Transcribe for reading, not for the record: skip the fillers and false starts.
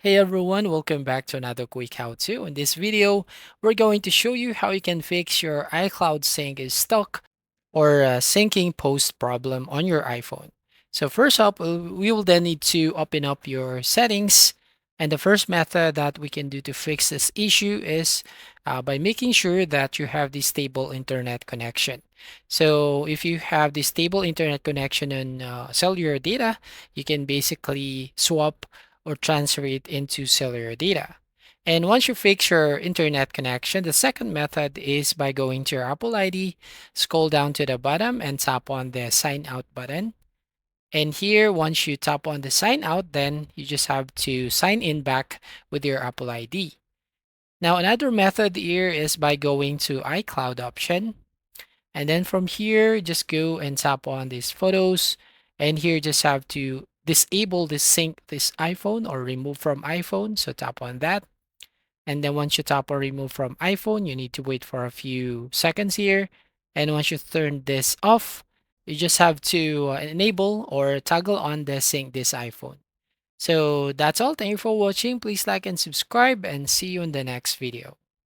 Hey everyone, welcome back to another quick how-to. In this video, we're going to show you how you can fix your iCloud sync is stuck or syncing post problem on your iPhone. So first up, we will then need to open up your settings. And the first method that we can do to fix this issue is by making sure that you have the stable internet connection. So if you have the stable internet connection and cellular data, you can basically swap or transfer it into cellular data. And once you fix your internet connection, the second method is by going to your Apple ID, scroll down to the bottom and tap on the sign out button. And here, once you tap on the sign out, then you just have to sign in back with your Apple ID. Now, another method here is by going to iCloud option. And then from here, just go and tap on these photos. And here, just have to disable this sync this iPhone or remove from iPhone. So tap on that. And then once you tap or remove from iPhone, you need to wait for a few seconds here. And once you turn this off, you just have to enable or toggle on the sync this iPhone. So that's all. Thank you for watching. Please like and subscribe and see you in the next video.